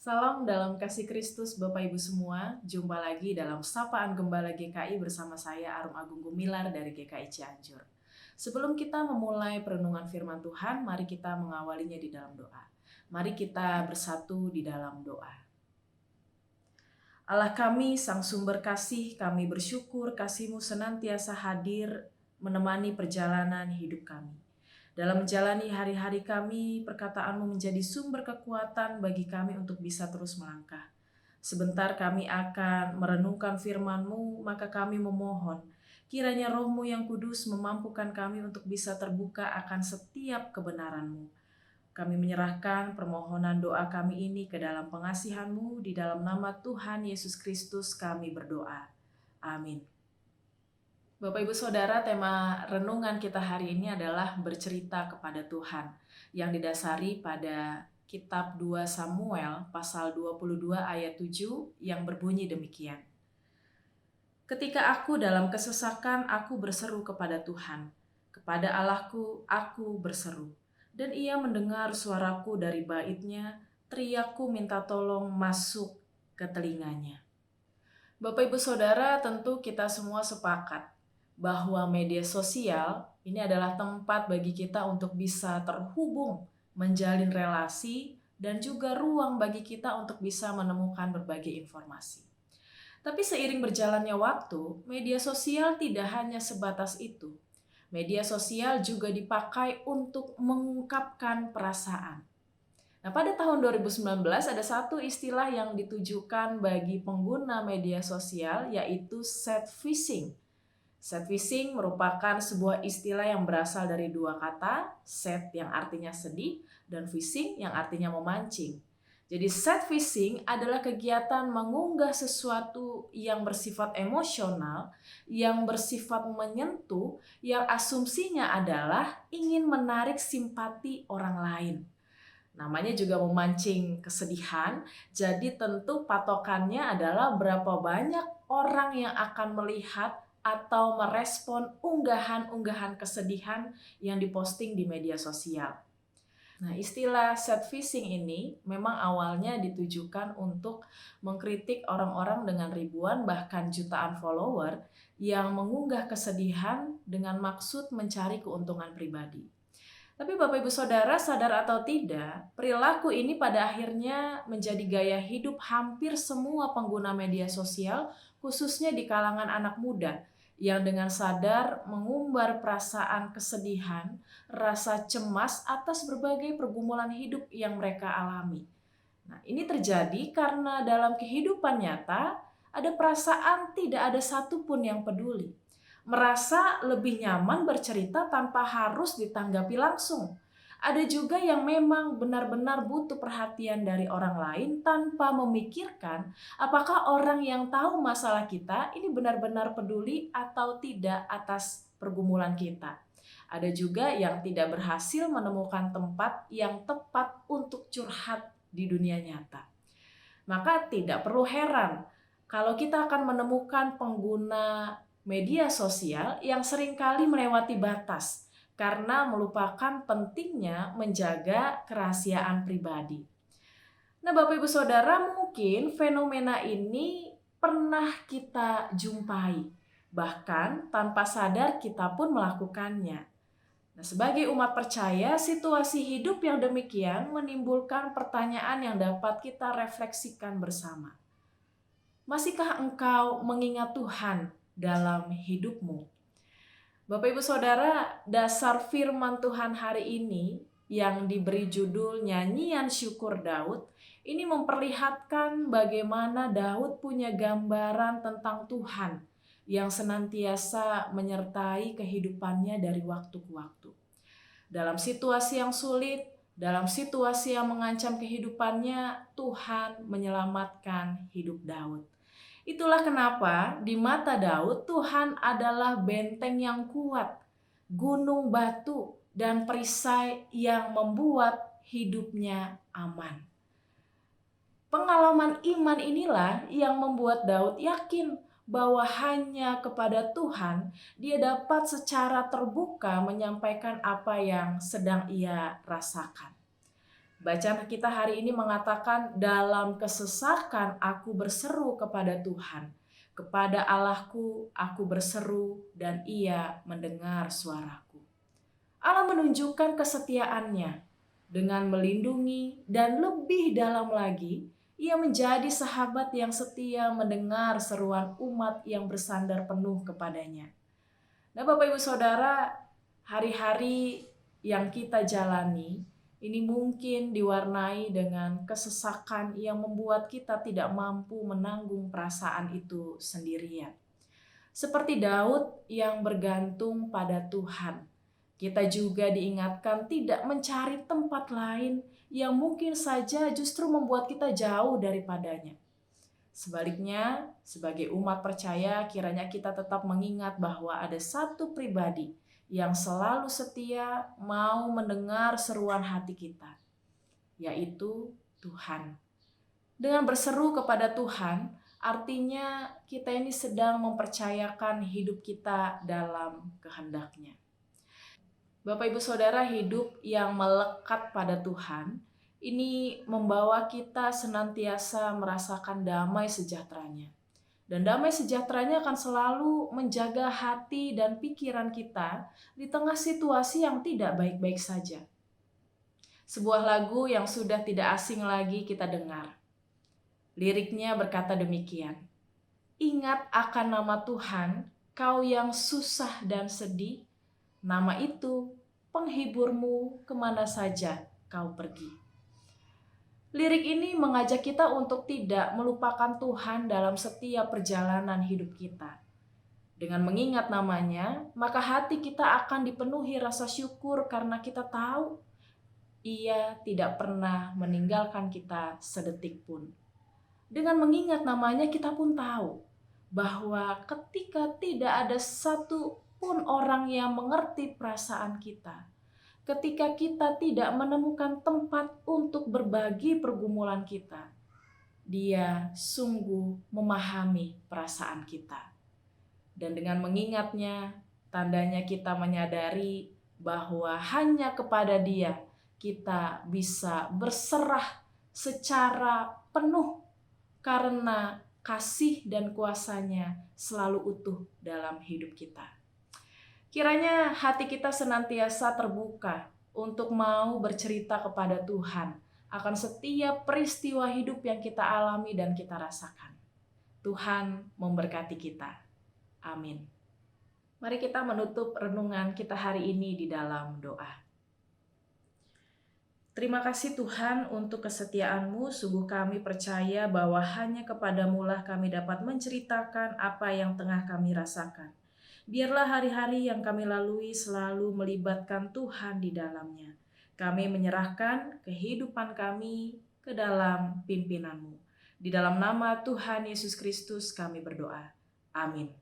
Salam dalam kasih Kristus Bapak Ibu semua. Jumpa lagi dalam Sapaan Gembala GKI bersama saya Arum Agung Gumilar dari GKI Cianjur. Sebelum kita memulai perenungan firman Tuhan, mari kita mengawalinya di dalam doa. Mari kita bersatu di dalam doa. Allah kami, Sang Sumber Kasih, kami bersyukur kasih-Mu senantiasa hadir menemani perjalanan hidup kami. Dalam menjalani hari-hari kami, perkataan-Mu menjadi sumber kekuatan bagi kami untuk bisa terus melangkah. Sebentar kami akan merenungkan firman-Mu, maka kami memohon, kiranya Roh-Mu yang kudus memampukan kami untuk bisa terbuka akan setiap kebenaran-Mu. Kami menyerahkan permohonan doa kami ini ke dalam pengasihan-Mu, di dalam nama Tuhan Yesus Kristus kami berdoa. Amin. Bapak Ibu Saudara, tema renungan kita hari ini adalah bercerita kepada Tuhan, yang didasari pada kitab 2 Samuel pasal 22 ayat 7 yang berbunyi demikian. Ketika aku dalam kesesakan, aku berseru kepada Tuhan. Kepada Allahku, aku berseru. Dan ia mendengar suaraku dari bait-Nya, teriakku minta tolong masuk ke telinganya. Bapak Ibu Saudara, tentu kita semua sepakat bahwa media sosial ini adalah tempat bagi kita untuk bisa terhubung, menjalin relasi, dan juga ruang bagi kita untuk bisa menemukan berbagai informasi. Tapi seiring berjalannya waktu, media sosial tidak hanya sebatas itu. Media sosial juga dipakai untuk mengungkapkan perasaan. Nah, pada tahun 2019 ada satu istilah yang ditujukan bagi pengguna media sosial, yaitu sad phishing. Sad phishing merupakan sebuah istilah yang berasal dari dua kata, sad yang artinya sedih dan phishing yang artinya memancing. Jadi sad phishing adalah kegiatan mengunggah sesuatu yang bersifat emosional, yang bersifat menyentuh, yang asumsinya adalah ingin menarik simpati orang lain. Namanya juga memancing kesedihan, jadi tentu patokannya adalah berapa banyak orang yang akan melihat atau merespon unggahan-unggahan kesedihan yang diposting di media sosial. Nah, istilah sad phishing ini memang awalnya ditujukan untuk mengkritik orang-orang dengan ribuan bahkan jutaan follower yang mengunggah kesedihan dengan maksud mencari keuntungan pribadi. Tapi Bapak Ibu Saudara, sadar atau tidak, perilaku ini pada akhirnya menjadi gaya hidup hampir semua pengguna media sosial, khususnya di kalangan anak muda, yang dengan sadar mengumbar perasaan kesedihan, rasa cemas atas berbagai pergumulan hidup yang mereka alami. Nah, ini terjadi karena dalam kehidupan nyata, ada perasaan tidak ada satupun yang peduli. Merasa lebih nyaman bercerita tanpa harus ditanggapi langsung. Ada juga yang memang benar-benar butuh perhatian dari orang lain tanpa memikirkan apakah orang yang tahu masalah kita ini benar-benar peduli atau tidak atas pergumulan kita. Ada juga yang tidak berhasil menemukan tempat yang tepat untuk curhat di dunia nyata. Maka tidak perlu heran kalau kita akan menemukan pengguna media sosial yang seringkali melewati batas karena melupakan pentingnya menjaga kerahasiaan pribadi. Nah, Bapak Ibu Saudara, mungkin fenomena ini pernah kita jumpai, bahkan tanpa sadar kita pun melakukannya. Nah, sebagai umat percaya, situasi hidup yang demikian menimbulkan pertanyaan yang dapat kita refleksikan bersama. Masihkah engkau mengingat Tuhan dalam hidupmu? Bapak Ibu Saudara, dasar firman Tuhan hari ini yang diberi judul Nyanyian Syukur Daud, ini memperlihatkan bagaimana Daud punya gambaran tentang Tuhan yang senantiasa menyertai kehidupannya dari waktu ke waktu. Dalam situasi yang sulit, dalam situasi yang mengancam kehidupannya, Tuhan menyelamatkan hidup Daud. Itulah kenapa di mata Daud Tuhan adalah benteng yang kuat, gunung batu, dan perisai yang membuat hidupnya aman. Pengalaman iman inilah yang membuat Daud yakin bahwa hanya kepada Tuhan dia dapat secara terbuka menyampaikan apa yang sedang ia rasakan. Bacaan kita hari ini mengatakan, dalam kesesakan aku berseru kepada Tuhan. Kepada Allahku aku berseru dan Ia mendengar suaraku. Allah menunjukkan kesetiaannya dengan melindungi dan lebih dalam lagi, Ia menjadi sahabat yang setia mendengar seruan umat yang bersandar penuh kepadanya. Nah, Bapak Ibu Saudara, hari-hari yang kita jalani ini mungkin diwarnai dengan kesesakan yang membuat kita tidak mampu menanggung perasaan itu sendirian. Seperti Daud yang bergantung pada Tuhan, kita juga diingatkan tidak mencari tempat lain yang mungkin saja justru membuat kita jauh daripadanya. Sebaliknya, sebagai umat percaya, kiranya kita tetap mengingat bahwa ada satu pribadi yang selalu setia mau mendengar seruan hati kita, yaitu Tuhan. Dengan berseru kepada Tuhan, artinya kita ini sedang mempercayakan hidup kita dalam kehendak-Nya. Bapak Ibu Saudara, hidup yang melekat pada Tuhan ini membawa kita senantiasa merasakan damai sejahteranya. Dan damai sejahteranya akan selalu menjaga hati dan pikiran kita di tengah situasi yang tidak baik-baik saja. Sebuah lagu yang sudah tidak asing lagi kita dengar. Liriknya berkata demikian, "Ingat akan nama Tuhan, kau yang susah dan sedih, nama itu penghiburmu kemana saja kau pergi." Lirik ini mengajak kita untuk tidak melupakan Tuhan dalam setiap perjalanan hidup kita. Dengan mengingat namanya, maka hati kita akan dipenuhi rasa syukur karena kita tahu Ia tidak pernah meninggalkan kita sedetik pun. Dengan mengingat namanya, kita pun tahu bahwa ketika tidak ada satu pun orang yang mengerti perasaan kita, ketika kita tidak menemukan tempat untuk berbagi pergumulan kita, Dia sungguh memahami perasaan kita. Dan dengan mengingatnya, tandanya kita menyadari bahwa hanya kepada Dia kita bisa berserah secara penuh karena kasih dan kuasa-Nya selalu utuh dalam hidup kita. Kiranya hati kita senantiasa terbuka untuk mau bercerita kepada Tuhan akan setiap peristiwa hidup yang kita alami dan kita rasakan. Tuhan memberkati kita. Amin. Mari kita menutup renungan kita hari ini di dalam doa. Terima kasih Tuhan untuk kesetiaan-Mu. Sungguh kami percaya bahwa hanya kepadamu-lah kami dapat menceritakan apa yang tengah kami rasakan. Biarlah hari-hari yang kami lalui selalu melibatkan Tuhan di dalamnya. Kami menyerahkan kehidupan kami ke dalam pimpinan-Mu. Di dalam nama Tuhan Yesus Kristus kami berdoa. Amin.